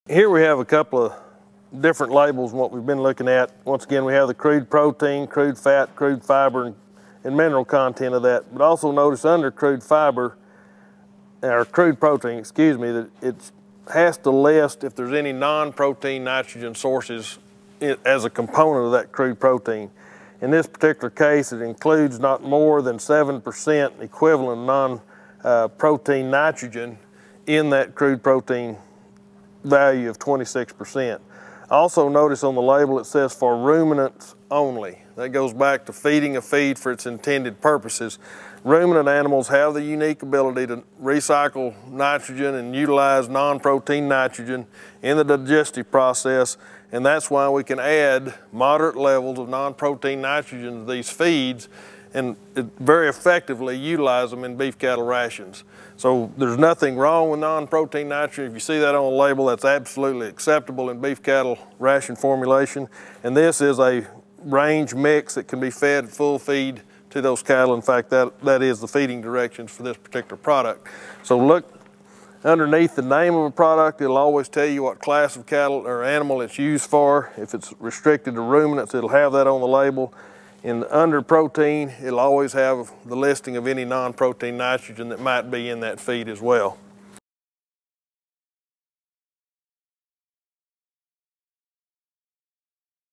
Here we have a couple of different labels than what we've been looking at. Once again, we have the crude protein, crude fat, crude fiber, and mineral content of that. But also notice under crude fiber, or crude protein, excuse me, that it has to list if there's any non-protein nitrogen sources as a component of that crude protein. In this particular case, it includes not more than 7% equivalent non-protein nitrogen in that crude protein value of 26%. Also notice on the label it says for ruminants only. That goes back to feeding a feed for its intended purposes. Ruminant animals have the unique ability to recycle nitrogen and utilize non-protein nitrogen in the digestive process, and that's why we can add moderate levels of non-protein nitrogen to these feeds and very effectively utilize them in beef cattle rations. So there's nothing wrong with non-protein nitrogen. If you see that on the label, that's absolutely acceptable in beef cattle ration formulation. And this is a range mix that can be fed at full feed to those cattle. In fact, that is the feeding directions for this particular product. So look underneath the name of a product, it'll always tell you what class of cattle or animal it's used for. If it's restricted to ruminants, it'll have that on the label. And under protein, it'll always have the listing of any non-protein nitrogen that might be in that feed as well.